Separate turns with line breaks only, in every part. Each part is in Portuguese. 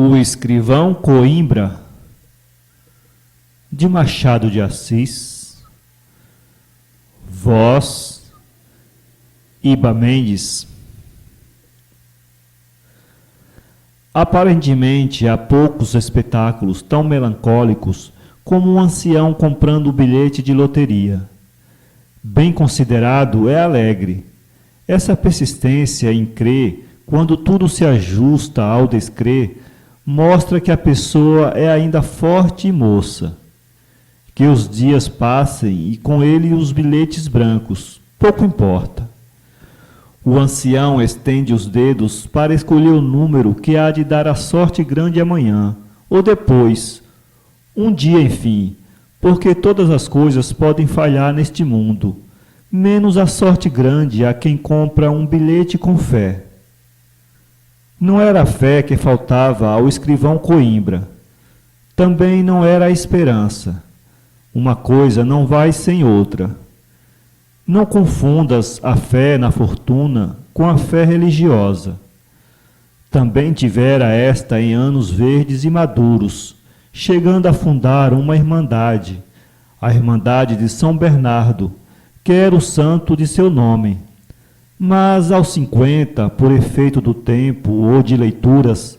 O escrivão Coimbra, de Machado de Assis, voz Iba Mendes. Aparentemente há poucos espetáculos tão melancólicos como um ancião comprando o bilhete de loteria. Bem considerado, é alegre. Essa persistência em crer, quando tudo se ajusta ao descrer, mostra que a pessoa é ainda forte e moça. Que os dias passem e com ele os bilhetes brancos, pouco importa. O ancião estende os dedos para escolher o número que há de dar a sorte grande amanhã, ou depois, um dia, enfim, porque todas as coisas podem falhar neste mundo, menos a sorte grande a quem compra um bilhete com fé. Não era a fé que faltava ao escrivão Coimbra. Também não era a esperança. Uma coisa não vai sem outra. Não confundas a fé na fortuna com a fé religiosa. Também tivera esta em anos verdes e maduros, chegando a fundar uma irmandade, a Irmandade de São Bernardo, que era o santo de seu nome. Mas aos 50, por efeito do tempo ou de leituras,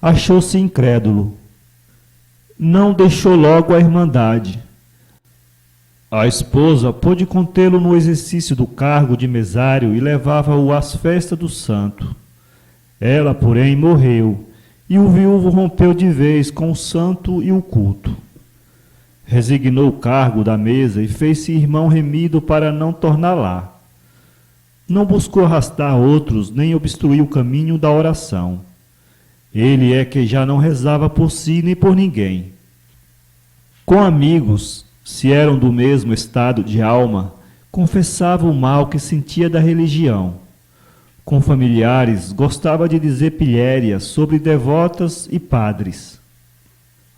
achou-se incrédulo. Não deixou logo a irmandade. A esposa pôde contê-lo no exercício do cargo de mesário e levava-o às festas do santo. Ela, porém, morreu, e o viúvo rompeu de vez com o santo e o culto. Resignou o cargo da mesa e fez-se irmão remido para não tornar lá. Não buscou arrastar outros, nem obstruir o caminho da oração. Ele é que já não rezava por si nem por ninguém. Com amigos, se eram do mesmo estado de alma, confessava o mal que sentia da religião. Com familiares, gostava de dizer pilhérias sobre devotas e padres.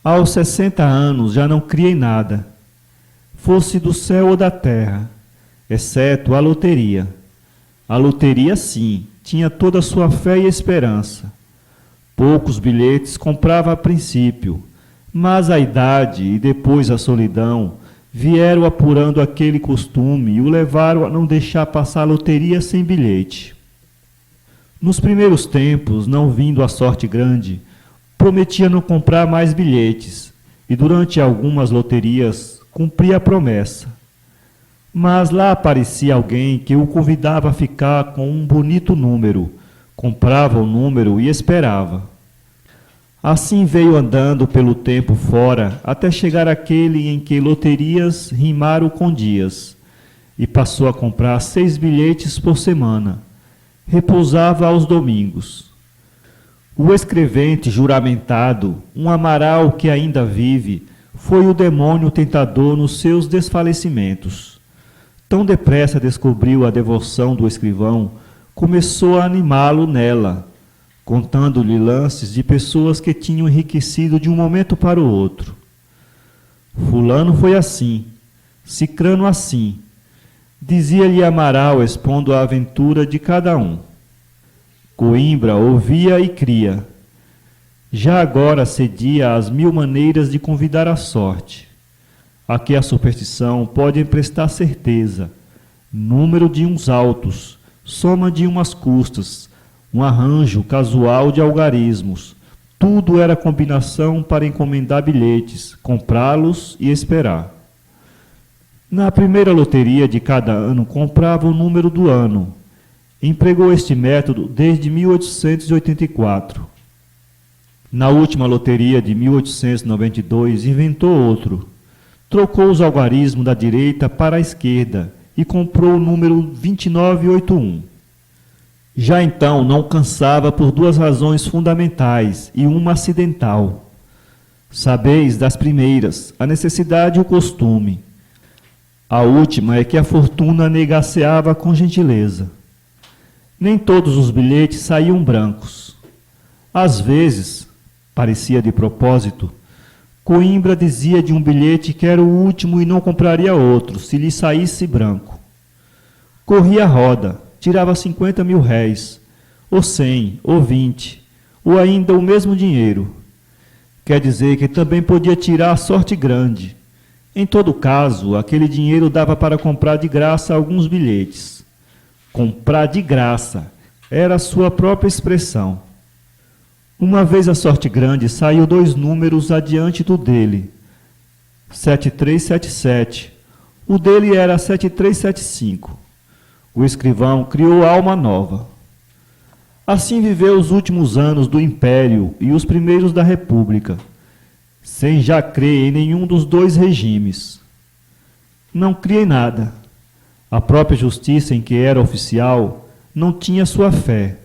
Aos 60 anos já não cria em nada, fosse do céu ou da terra, exceto a loteria. A loteria, sim, tinha toda a sua fé e esperança. Poucos bilhetes comprava a princípio, mas a idade e depois a solidão vieram apurando aquele costume e o levaram a não deixar passar a loteria sem bilhete. Nos primeiros tempos, não vindo a sorte grande, prometia não comprar mais bilhetes e durante algumas loterias cumpria a promessa. Mas lá aparecia alguém que o convidava a ficar com um bonito número, comprava o número e esperava. Assim veio andando pelo tempo fora, até chegar aquele em que loterias rimaram com dias, e passou a comprar 6 bilhetes por semana. Repousava aos domingos. O escrevente juramentado, um Amaral que ainda vive, foi o demônio tentador nos seus desfalecimentos. Tão depressa descobriu a devoção do escrivão, começou a animá-lo nela, contando-lhe lances de pessoas que tinham enriquecido de um momento para o outro. Fulano foi assim, Cicrano assim, dizia-lhe Amaral expondo a aventura de cada um. Coimbra ouvia e cria. Já agora cedia às 1000 maneiras de convidar a sorte. Aqui a superstição pode emprestar certeza, número de uns altos, soma de umas custas, um arranjo casual de algarismos. Tudo era combinação para encomendar bilhetes, comprá-los e esperar. Na primeira loteria de cada ano comprava o número do ano. Empregou este método desde 1884. Na última loteria de 1892 inventou outro. Trocou os algarismos da direita para a esquerda e comprou o número 2981. Já então não cansava por 2 razões fundamentais e uma acidental. Sabeis das primeiras, a necessidade e o costume. A última é que a fortuna negaceava com gentileza. Nem todos os bilhetes saíam brancos. Às vezes, parecia de propósito, Coimbra dizia de um bilhete que era o último e não compraria outro, se lhe saísse branco. Corria a roda, tirava 50 mil réis, ou 100, ou 20, ou ainda o mesmo dinheiro, Quer dizer que também podia tirar a sorte grande. Em todo caso, aquele dinheiro dava para comprar de graça alguns bilhetes. Comprar de graça era a sua própria expressão. Uma vez a sorte grande saiu 2 números adiante do dele. 7377. O dele era 7375. O escrivão criou alma nova. Assim viveu os últimos anos do Império e os primeiros da República, sem já crer em nenhum dos 2 regimes. Não cria em nada. A própria justiça em que era oficial não tinha sua fé.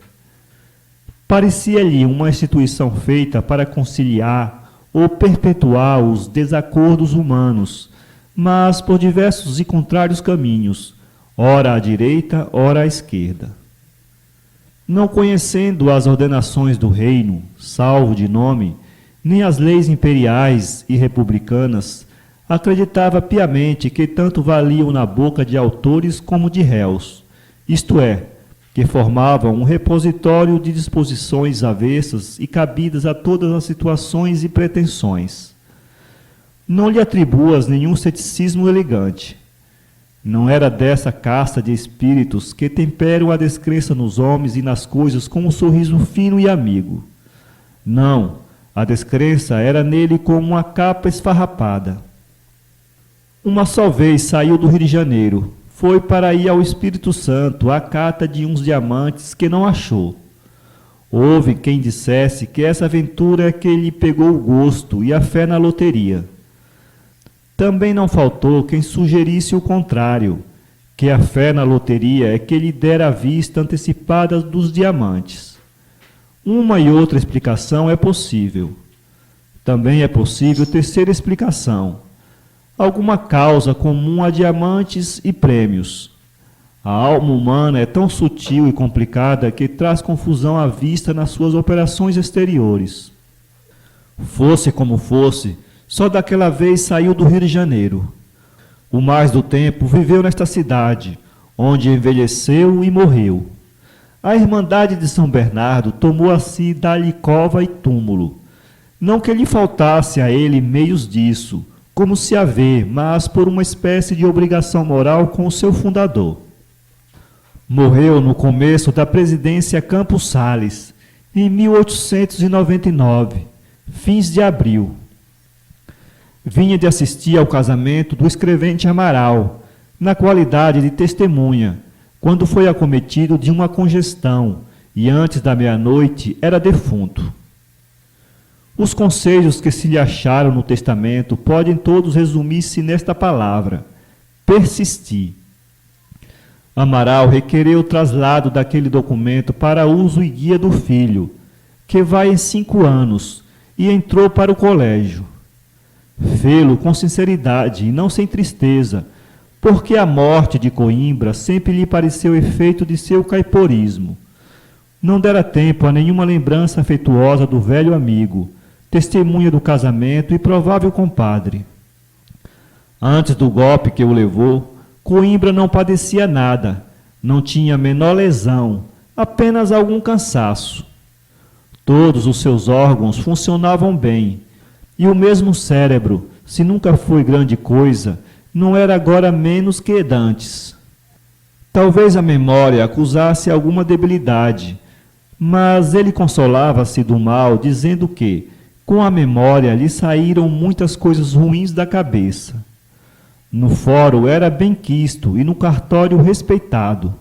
Parecia-lhe uma instituição feita para conciliar ou perpetuar os desacordos humanos, mas por diversos e contrários caminhos, ora à direita, ora à esquerda. Não conhecendo as ordenações do reino, salvo de nome, nem as leis imperiais e republicanas, acreditava piamente que tanto valiam na boca de autores como de réus, isto é, que formavam um repositório de disposições avessas e cabidas a todas as situações e pretensões. Não lhe atribuas nenhum ceticismo elegante. Não era dessa casta de espíritos que temperam a descrença nos homens e nas coisas com um sorriso fino e amigo. Não, a descrença era nele como uma capa esfarrapada. Uma só vez saiu do Rio de Janeiro, foi para ir ao Espírito Santo à cata de uns diamantes que não achou. Houve quem dissesse que essa aventura é que lhe pegou o gosto e a fé na loteria. Também não faltou quem sugerisse o contrário, que a fé na loteria é que lhe dera a vista antecipada dos diamantes. Uma e outra explicação é possível. Também é possível terceira explicação. Alguma causa comum a diamantes e prêmios. A alma humana é tão sutil e complicada que traz confusão à vista nas suas operações exteriores. Fosse como fosse, só daquela vez saiu do Rio de Janeiro. O mais do tempo viveu nesta cidade, onde envelheceu e morreu. A Irmandade de São Bernardo tomou a si dar-lhe cova e túmulo. Não que lhe faltasse a ele meios disso, como se haver, mas por uma espécie de obrigação moral com o seu fundador. Morreu no começo da presidência Campos Sales, em 1899, fins de abril. Vinha de assistir ao casamento do escrevente Amaral, na qualidade de testemunha, quando foi acometido de uma congestão e antes da meia-noite era defunto. Os conselhos que se lhe acharam no testamento podem todos resumir-se nesta palavra: persistir. Amaral requereu o traslado daquele documento para uso e guia do filho, que vai em 5 anos, e entrou para o colégio. Fê-lo com sinceridade e não sem tristeza, porque a morte de Coimbra sempre lhe pareceu efeito de seu caiporismo. Não dera tempo a nenhuma lembrança afetuosa do velho amigo, testemunha do casamento e provável compadre. Antes do golpe que o levou, Coimbra não padecia nada, não tinha a menor lesão, apenas algum cansaço. Todos os seus órgãos funcionavam bem, e o mesmo cérebro, se nunca foi grande coisa, não era agora menos que dantes. Talvez a memória acusasse alguma debilidade, mas ele consolava-se do mal, dizendo que, com a memória, lhe saíram muitas coisas ruins da cabeça. No fórum era bem quisto e no cartório respeitado.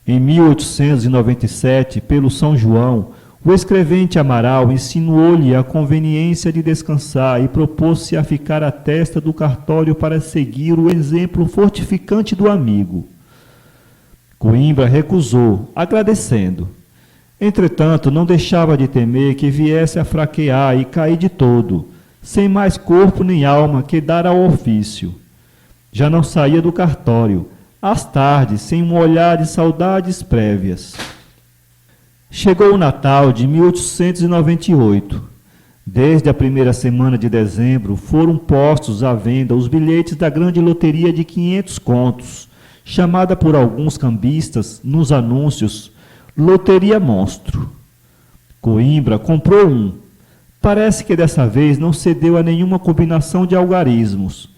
Em 1897, pelo São João, o escrevente Amaral insinuou-lhe a conveniência de descansar e propôs-se a ficar à testa do cartório para seguir o exemplo fortificante do amigo. Coimbra recusou, agradecendo. Entretanto, não deixava de temer que viesse a fraquear e cair de todo, sem mais corpo nem alma que dar ao ofício. Já não saía do cartório, às tardes, sem um olhar de saudades prévias. Chegou o Natal de 1898. Desde a primeira semana de dezembro foram postos à venda os bilhetes da grande loteria de 500 contos, chamada por alguns cambistas, nos anúncios, Loteria Monstro. Coimbra comprou um. Parece que dessa vez não cedeu a nenhuma combinação de algarismos.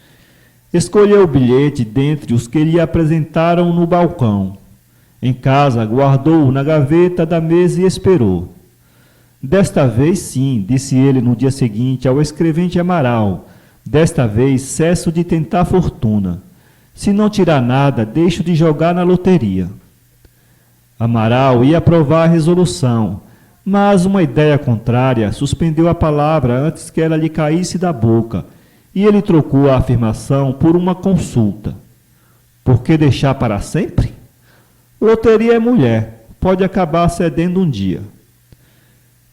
Escolheu o bilhete dentre os que lhe apresentaram no balcão. Em casa, guardou-o na gaveta da mesa e esperou. Desta vez sim, disse ele no dia seguinte ao escrevente Amaral, desta vez cesso de tentar fortuna. Se não tirar nada, deixo de jogar na loteria. Amaral ia aprovar a resolução, mas uma ideia contrária suspendeu a palavra antes que ela lhe caísse da boca, e ele trocou a afirmação por uma consulta. Por que deixar para sempre? Loteria é mulher, pode acabar cedendo um dia.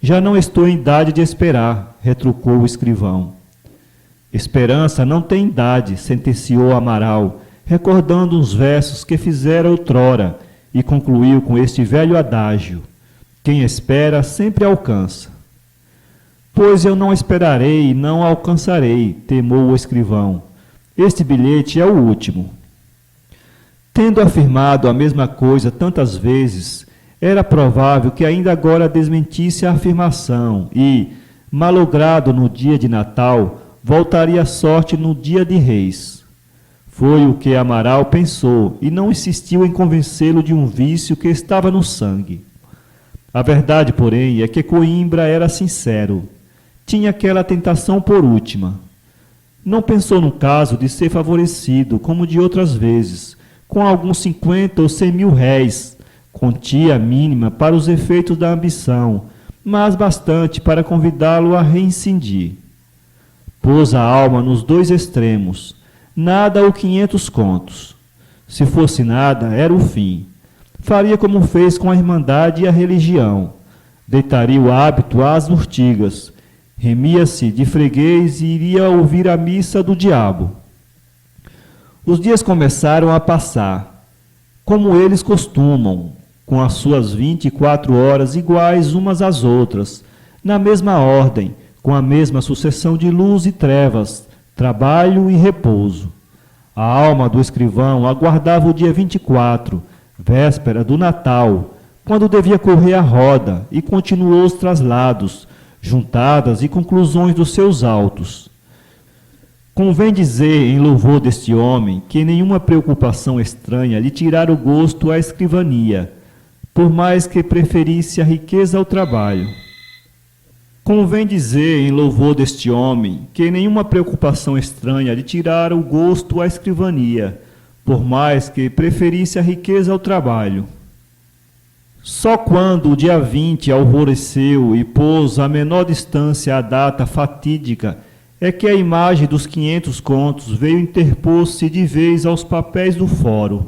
Já não estou em idade de esperar, retrucou o escrivão. Esperança não tem idade, sentenciou Amaral, recordando uns versos que fizera outrora, e concluiu com este velho adágio: quem espera sempre alcança. Pois eu não esperarei e não alcançarei, temou o escrivão. Este bilhete é o último. Tendo afirmado a mesma coisa tantas vezes, era provável que ainda agora desmentisse a afirmação e, malogrado no dia de Natal, voltaria à sorte no dia de Reis. Foi o que Amaral pensou e não insistiu em convencê-lo de um vício que estava no sangue. A verdade, porém, é que Coimbra era sincero. Tinha aquela tentação por última. Não pensou no caso de ser favorecido, como de outras vezes, com alguns 50 ou 100 mil réis, quantia mínima para os efeitos da ambição, mas bastante para convidá-lo a reincidir. Pôs a alma nos dois extremos, nada ou 500 contos. Se fosse nada, era o fim. Faria como fez com a Irmandade e a religião. Deitaria o hábito às urtigas, remia-se de freguês e iria ouvir a missa do diabo. Os dias começaram a passar, como eles costumam, com as suas 24 horas iguais umas às outras, na mesma ordem, com a mesma sucessão de luz e trevas, trabalho e repouso. A alma do escrivão aguardava o dia 24, véspera do Natal, quando devia correr a roda, e continuou os traslados, juntadas e conclusões dos seus autos. Convém dizer, em louvor deste homem, que nenhuma preocupação estranha lhe tirara o gosto à escrivania, por mais que preferisse a riqueza ao trabalho. Convém dizer, em louvor deste homem, que nenhuma preocupação estranha lhe tirara o gosto à escrivania, por mais que preferisse a riqueza ao trabalho. Só quando o dia 20 alvoreceu e pôs a menor distância à data fatídica é que a imagem dos 500 contos veio interpor-se de vez aos papéis do fórum.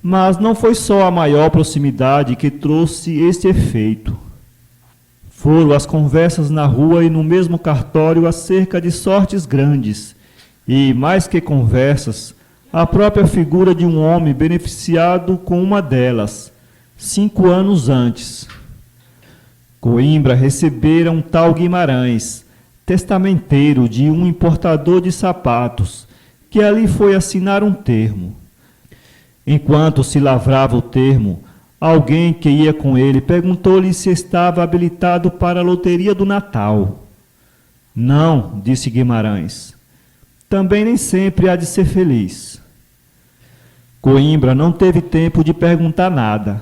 Mas não foi só a maior proximidade que trouxe este efeito. Foram as conversas na rua e no mesmo cartório acerca de sortes grandes, e, mais que conversas, a própria figura de um homem beneficiado com uma delas, 5 anos antes. Coimbra recebera um tal Guimarães, testamenteiro de um importador de sapatos, que ali foi assinar um termo. Enquanto se lavrava o termo, alguém que ia com ele perguntou-lhe se estava habilitado para a loteria do Natal. Não, disse Guimarães. Também nem sempre há de ser feliz. Coimbra não teve tempo de perguntar nada.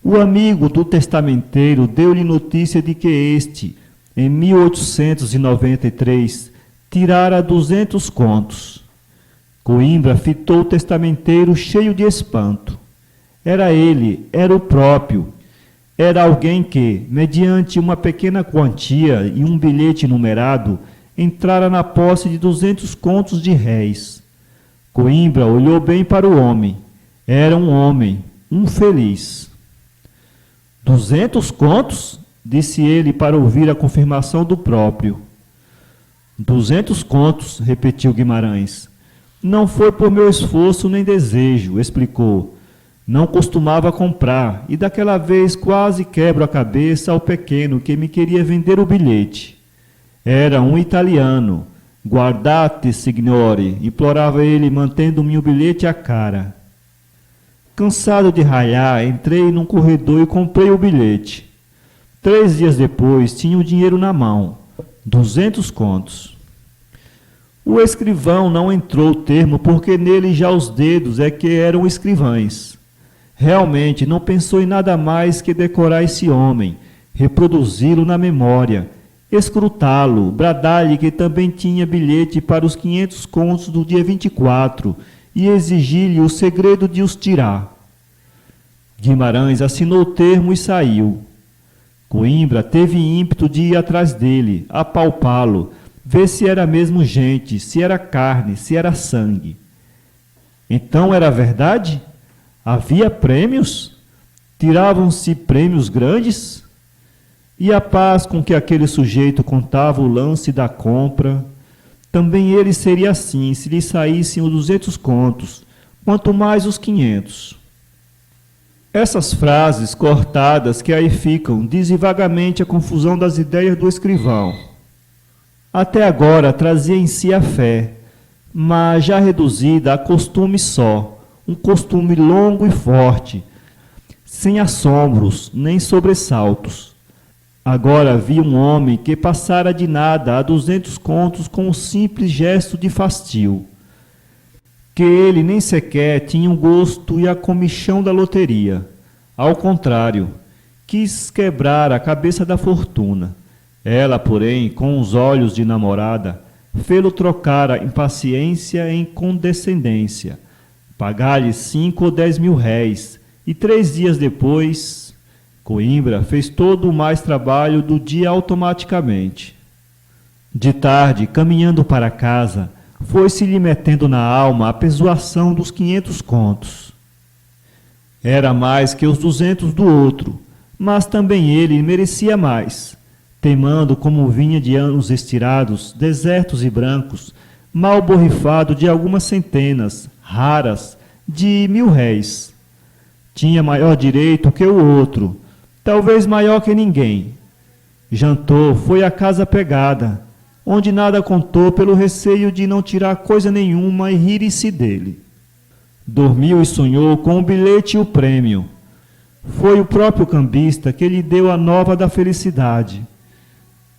O amigo do testamenteiro deu-lhe notícia de que este, em 1893, tirara 200 contos. Coimbra fitou o testamenteiro cheio de espanto. Era ele, era o próprio. Era alguém que, mediante uma pequena quantia e um bilhete numerado, entrara na posse de 200 contos de réis. Coimbra olhou bem para o homem. Era um homem, um feliz. 200 contos? Disse ele para ouvir a confirmação do próprio. 200 contos, repetiu Guimarães. Não foi por meu esforço nem desejo, explicou. Não costumava comprar, e daquela vez quase quebro a cabeça ao pequeno que me queria vender o bilhete. Era um italiano. Guardate, signore, implorava ele, mantendo-me o bilhete à cara. Cansado de raiar, entrei num corredor e comprei o bilhete. 3 dias depois, tinha o dinheiro na mão, 200 contos. O escrivão não entrou o termo porque nele já os dedos é que eram escrivães. Realmente não pensou em nada mais que decorar esse homem, reproduzi-lo na memória, escrutá-lo, bradar-lhe que também tinha bilhete para os 500 contos do dia 24 e exigir-lhe o segredo de os tirar. Guimarães assinou o termo e saiu. Coimbra teve ímpeto de ir atrás dele, apalpá-lo, ver se era mesmo gente, se era carne, se era sangue. Então era verdade? Havia prêmios? Tiravam-se prêmios grandes? E a paz com que aquele sujeito contava o lance da compra, também ele seria assim se lhe saíssem os 200 contos, quanto mais os 500. Essas frases cortadas que aí ficam dizem vagamente a confusão das ideias do escrivão. Até agora trazia em si a fé, mas já reduzida a costume só, um costume longo e forte, sem assombros nem sobressaltos. Agora havia um homem que passara de nada a 200 contos com um simples gesto de fastio, que ele nem sequer tinha o gosto e a comichão da loteria. Ao contrário, quis quebrar a cabeça da fortuna. Ela, porém, com os olhos de namorada, fê-lo trocar a impaciência em condescendência, pagar-lhe 5 ou 10 mil réis, e 3 dias depois, Coimbra fez todo o mais trabalho do dia automaticamente. De tarde, caminhando para casa, foi-se-lhe metendo na alma a pesoação dos 500 contos. Era mais que os 200 do outro, mas também ele merecia mais, teimando como vinha de anos estirados, desertos e brancos, mal borrifado de algumas centenas, raras, de 1000 réis. Tinha maior direito que o outro, talvez maior que ninguém. Jantou, foi à casa pegada, onde nada contou pelo receio de não tirar coisa nenhuma e rir-se dele. Dormiu e sonhou com o bilhete e o prêmio. Foi o próprio cambista que lhe deu a nova da felicidade.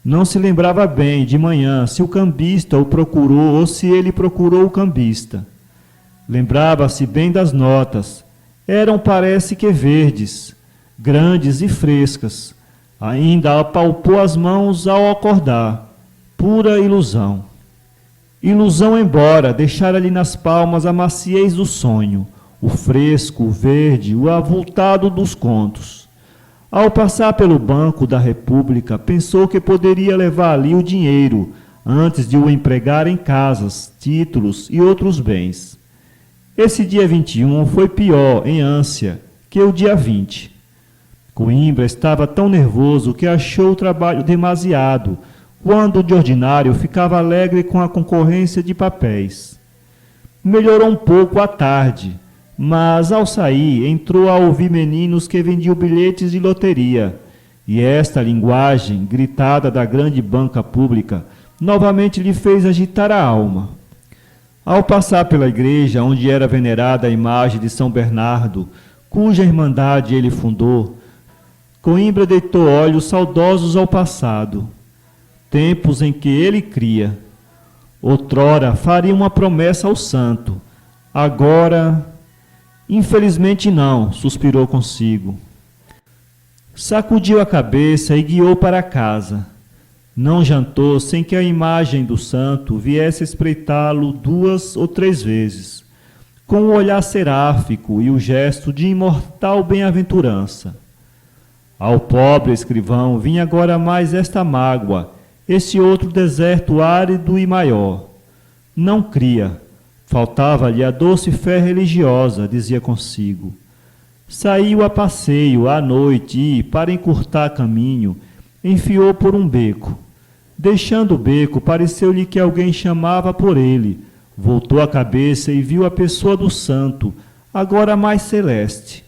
Não se lembrava bem, de manhã, se o cambista o procurou ou se ele procurou o cambista. Lembrava-se bem das notas. Eram, parece que verdes, grandes e frescas. Ainda apalpou as mãos ao acordar. Pura ilusão. Ilusão embora, deixara-lhe nas palmas a maciez do sonho, o fresco, o verde, o avultado dos contos. Ao passar pelo Banco da República, pensou que poderia levar ali o dinheiro, antes de o empregar em casas, títulos e outros bens. Esse dia 21 foi pior, em ânsia, que o dia 20. Coimbra estava tão nervoso que achou o trabalho demasiado, quando de ordinário ficava alegre com a concorrência de papéis. Melhorou um pouco à tarde, mas ao sair entrou a ouvir meninos que vendiam bilhetes de loteria, e esta linguagem, gritada da grande banca pública, novamente lhe fez agitar a alma. Ao passar pela igreja onde era venerada a imagem de São Bernardo, cuja irmandade ele fundou, Coimbra deitou olhos saudosos ao passado, tempos em que ele cria. Outrora faria uma promessa ao santo, agora, infelizmente não, suspirou consigo. Sacudiu a cabeça e guiou para casa. Não jantou sem que a imagem do santo viesse espreitá-lo 2 ou 3 vezes, com o olhar seráfico e o gesto de imortal bem-aventurança. Ao pobre escrivão vinha agora mais esta mágoa, esse outro deserto árido e maior. Não cria, faltava-lhe a doce fé religiosa, dizia consigo. Saiu a passeio à noite e, para encurtar caminho, enfiou por um beco. Deixando o beco, pareceu-lhe que alguém chamava por ele. Voltou a cabeça e viu a pessoa do santo, agora mais celeste.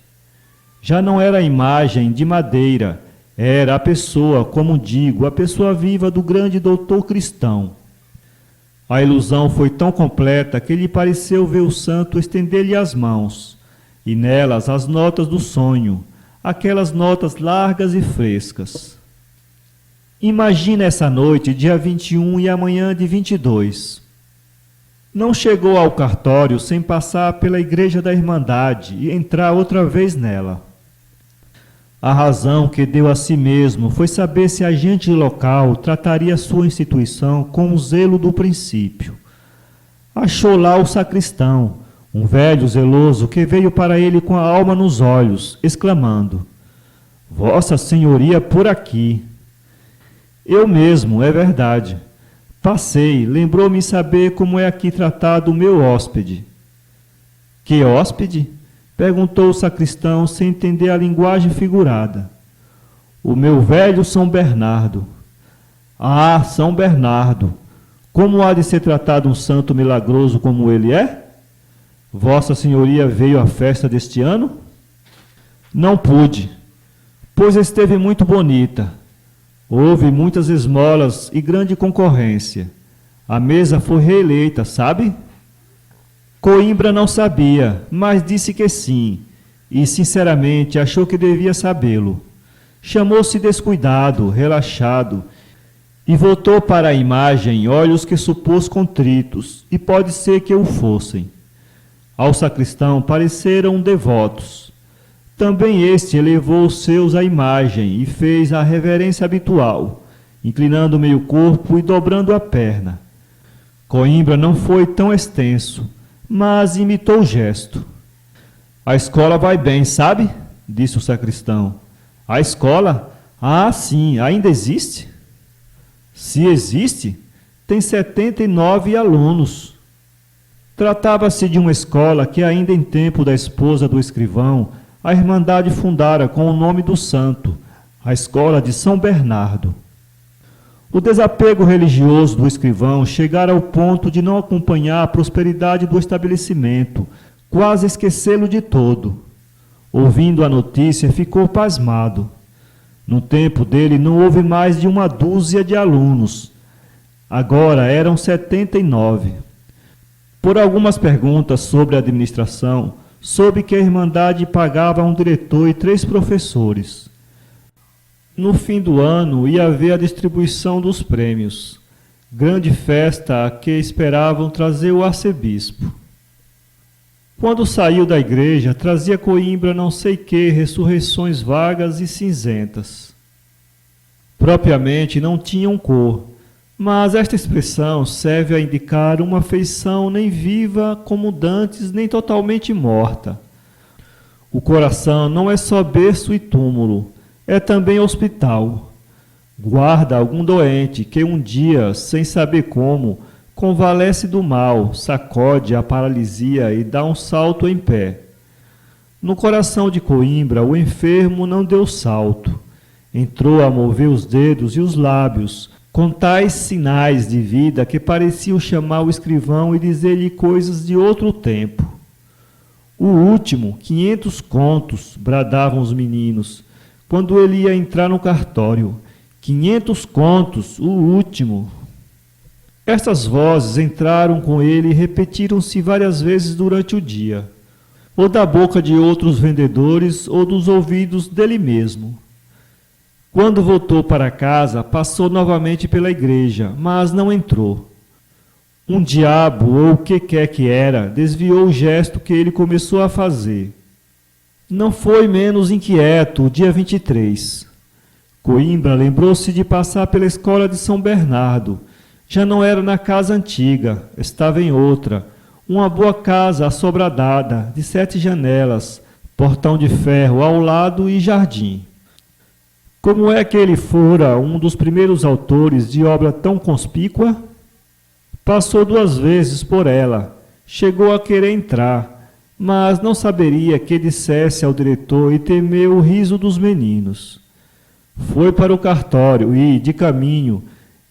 Já não era a imagem de madeira, era a pessoa, como digo, a pessoa viva do grande doutor cristão. A ilusão foi tão completa que lhe pareceu ver o santo estender-lhe as mãos, e nelas as notas do sonho, aquelas notas largas e frescas. Imagina essa noite, dia 21 e amanhã de 22. Não chegou ao cartório sem passar pela igreja da Irmandade e entrar outra vez nela. A razão que deu a si mesmo foi saber se a gente local trataria sua instituição com o zelo do princípio. Achou lá o sacristão, um velho zeloso que veio para ele com a alma nos olhos, exclamando: Vossa Senhoria por aqui. Eu mesmo, é verdade. Passei, lembrou-me saber como é aqui tratado o meu hóspede. Que hóspede? Perguntou o sacristão sem entender a linguagem figurada. O meu velho São Bernardo. Ah, São Bernardo! Como há de ser tratado um santo milagroso como ele é? Vossa Senhoria veio à festa deste ano? Não pude, pois esteve muito bonita. Houve muitas esmolas e grande concorrência. A mesa foi reeleita, sabe? Coimbra não sabia, mas disse que sim, e sinceramente achou que devia sabê-lo. Chamou-se descuidado, relaxado, e voltou para a imagem olhos que supôs contritos, e pode ser que o fossem. Ao sacristão pareceram devotos. Também este elevou os seus à imagem e fez a reverência habitual, inclinando meio corpo e dobrando a perna. Coimbra não foi tão extenso, mas imitou o gesto. A escola vai bem, sabe? Disse o sacristão. A escola? Ah, sim, ainda existe? Se existe, tem 79 alunos. Tratava-se de uma escola que ainda em tempo da esposa do escrivão, a Irmandade fundara com o nome do santo, a Escola de São Bernardo. O desapego religioso do escrivão chegara ao ponto de não acompanhar a prosperidade do estabelecimento, quase esquecê-lo de todo. Ouvindo a notícia, ficou pasmado. No tempo dele não houve mais de 12 de alunos. Agora eram 79. Por algumas perguntas sobre a administração, soube que a Irmandade pagava um diretor e 3 professores. No fim do ano ia haver a distribuição dos prêmios, grande festa a que esperavam trazer o arcebispo. Quando saiu da igreja, trazia Coimbra não sei que ressurreições vagas e cinzentas. Propriamente não tinham cor, mas esta expressão serve a indicar uma feição nem viva como dantes, nem totalmente morta. O coração não é só berço e túmulo, é também hospital. Guarda algum doente que um dia, sem saber como, convalesce do mal, sacode a paralisia e dá um salto em pé. No coração de Coimbra, o enfermo não deu salto. Entrou a mover os dedos e os lábios, com tais sinais de vida que pareciam chamar o escrivão e dizer-lhe coisas de outro tempo. O último, 500 contos, bradavam os meninos, quando ele ia entrar no cartório. 500 contos, o último. Estas vozes entraram com ele e repetiram-se várias vezes durante o dia, ou da boca de outros vendedores ou dos ouvidos dele mesmo. Quando voltou para casa, passou novamente pela igreja, mas não entrou. Um diabo, ou o que quer que era, desviou o gesto que ele começou a fazer. Não foi menos inquieto o dia 23. Coimbra lembrou-se de passar pela escola de São Bernardo. Já não era na casa antiga, estava em outra, uma boa casa assobradada, de 7 janelas, portão de ferro ao lado e jardim. Como é que ele fora um dos primeiros autores de obra tão conspícua? Passou 2 vezes por ela, chegou a querer entrar, mas não saberia que dissesse ao diretor e temeu o riso dos meninos. Foi para o cartório e, de caminho,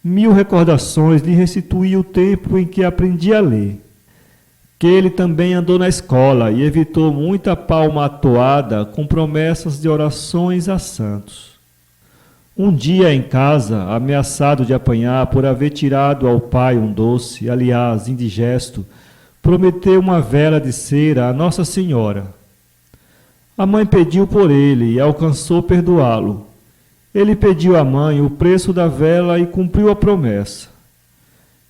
1000 recordações lhe restituíam o tempo em que aprendia a ler. Que ele também andou na escola e evitou muita palmatoada com promessas de orações a santos. Um dia em casa, ameaçado de apanhar por haver tirado ao pai um doce, aliás, indigesto, prometeu uma vela de cera a Nossa Senhora. A mãe pediu por ele e alcançou perdoá-lo. Ele pediu à mãe o preço da vela e cumpriu a promessa.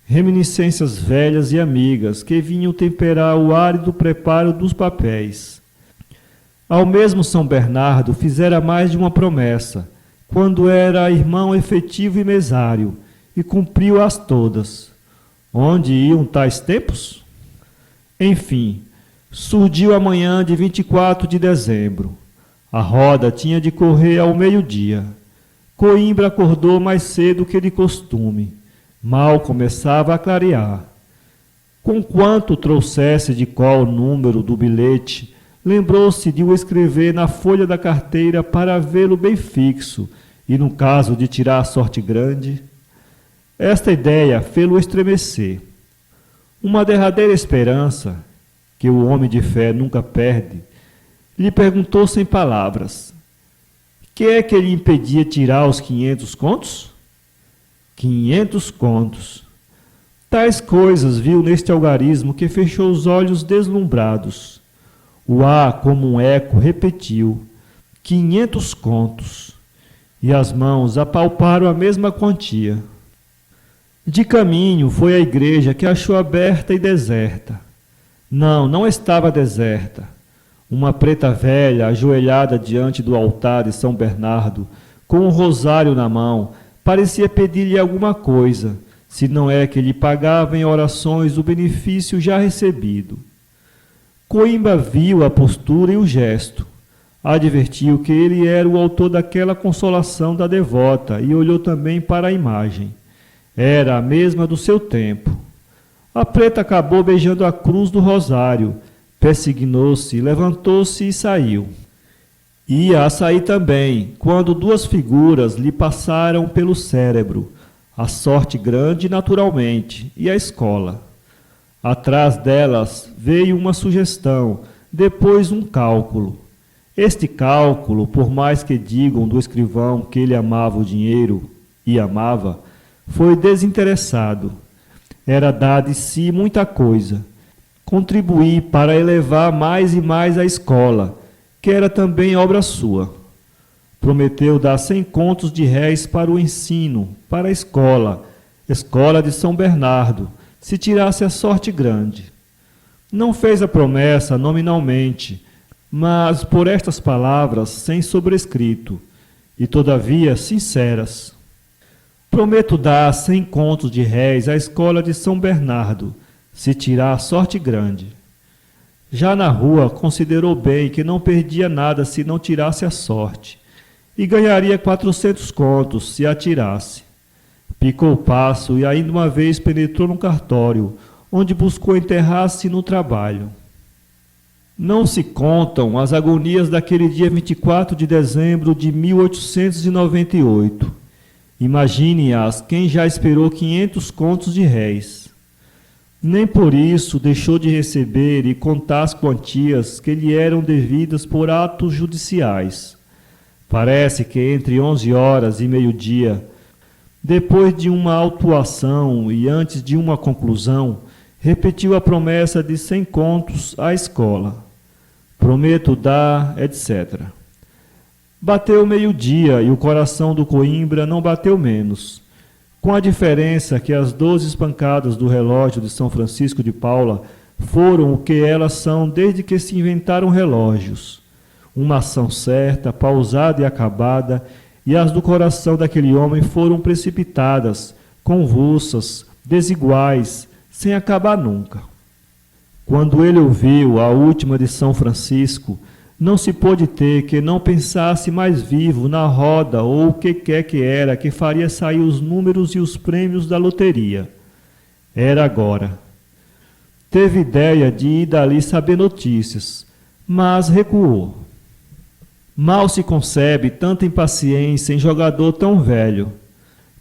Reminiscências velhas e amigas que vinham temperar o árido preparo dos papéis. Ao mesmo São Bernardo fizera mais de uma promessa, quando era irmão efetivo e mesário, e cumpriu-as todas. Onde iam tais tempos? Enfim, surgiu a manhã de 24 de dezembro. A roda tinha de correr ao meio-dia. Coimbra acordou mais cedo que de costume. Mal começava a clarear. Conquanto trouxesse de qual o número do bilhete, lembrou-se de o escrever na folha da carteira para vê-lo bem fixo, e no caso de tirar a sorte grande. Esta ideia fê-lo estremecer. Uma derradeira esperança, que o homem de fé nunca perde, lhe perguntou sem palavras: que é que lhe impedia tirar os 500 contos? 500 contos. Tais coisas viu neste algarismo que fechou os olhos deslumbrados. O ar, como um eco, repetiu: 500 contos. E as mãos apalparam a mesma quantia. De caminho foi à igreja, que achou aberta e deserta. Não estava deserta. Uma preta velha, ajoelhada diante do altar de São Bernardo, com um rosário na mão, parecia pedir-lhe alguma coisa, se não é que lhe pagava em orações o benefício já recebido. Coimbra viu a postura e o gesto. Advertiu que ele era o autor daquela consolação da devota e olhou também para a imagem. Era a mesma do seu tempo. A preta acabou beijando a cruz do rosário, persignou-se, levantou-se e saiu. Ia a sair também, quando duas figuras lhe passaram pelo cérebro, a sorte grande naturalmente e a escola. Atrás delas veio uma sugestão, depois um cálculo. Este cálculo, por mais que digam do escrivão que ele amava o dinheiro, e amava, foi desinteressado. Era dar de si muita coisa. Contribuir para elevar mais e mais a escola, que era também obra sua. Prometeu dar 100 contos de réis para o ensino, para a escola de São Bernardo, se tirasse a sorte grande. Não fez a promessa nominalmente, mas por estas palavras sem sobrescrito, e todavia sinceras. Prometo dar 100 contos de réis à escola de São Bernardo, se tirar a sorte grande. Já na rua considerou bem que não perdia nada se não tirasse a sorte, e ganharia 400 contos se a tirasse. Picou o passo e ainda uma vez penetrou no cartório, onde buscou enterrar-se no trabalho. Não se contam as agonias daquele dia 24 de dezembro de 1898. Imagine-as quem já esperou 500 contos de réis. Nem por isso deixou de receber e contar as quantias que lhe eram devidas por atos judiciais. Parece que entre 11 horas e meio-dia, depois de uma autuação e antes de uma conclusão, repetiu a promessa de 100 contos à escola. Prometo dar, etc. Bateu meio-dia e o coração do Coimbra não bateu menos, com a diferença que as 12 pancadas do relógio de São Francisco de Paula foram o que elas são desde que se inventaram relógios. Uma ação certa, pausada e acabada, e as do coração daquele homem foram precipitadas, convulsas, desiguais, sem acabar nunca. Quando ele ouviu a última de São Francisco, não se pôde ter que não pensasse mais vivo na roda ou o que quer que era que faria sair os números e os prêmios da loteria. Era agora. Teve ideia de ir dali saber notícias, mas recuou. Mal se concebe tanta impaciência em jogador tão velho.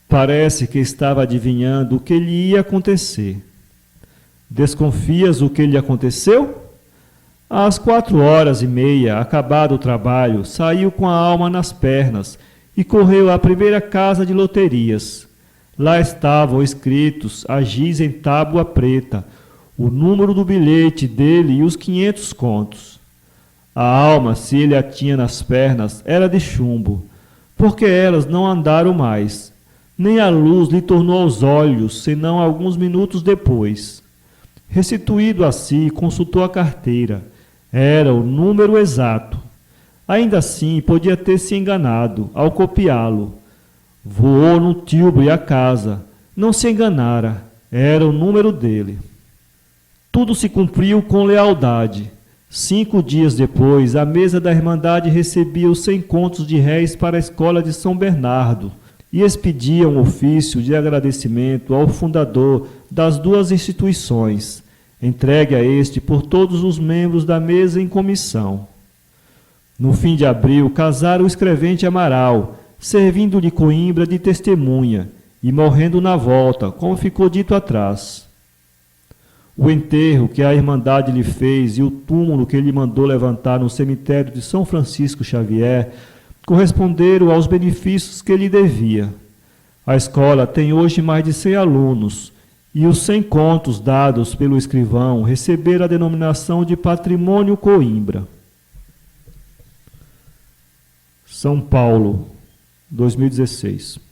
Parece que estava adivinhando o que lhe ia acontecer. Desconfias o que lhe aconteceu? Às 4h30, acabado o trabalho, saiu com a alma nas pernas e correu à primeira casa de loterias. Lá estavam escritos a giz em tábua preta, o número do bilhete dele e os 500 contos. A alma, se ele a tinha nas pernas, era de chumbo. porque elas não andaram mais, nem a luz lhe tornou aos olhos, senão alguns minutos depois. Restituído a si, consultou a carteira. Era o número exato. Ainda assim, podia ter se enganado ao copiá-lo. Voou no tilbury à casa. Não se enganara. Era o número dele. Tudo se cumpriu com lealdade. 5 dias depois, a mesa da Irmandade recebia os 100 contos de réis para a escola de São Bernardo e expedia um ofício de agradecimento ao fundador das duas instituições, entregue a este por todos os membros da mesa em comissão. No fim de abril, casara o escrevente Amaral, servindo-lhe Coimbra de testemunha e morrendo na volta, como ficou dito atrás. O enterro que a Irmandade lhe fez e o túmulo que ele mandou levantar no cemitério de São Francisco Xavier corresponderam aos benefícios que lhe devia. A escola tem hoje mais de 100 alunos e os 100 contos dados pelo escrivão receberam a denominação de Patrimônio Coimbra. São Paulo, 2016.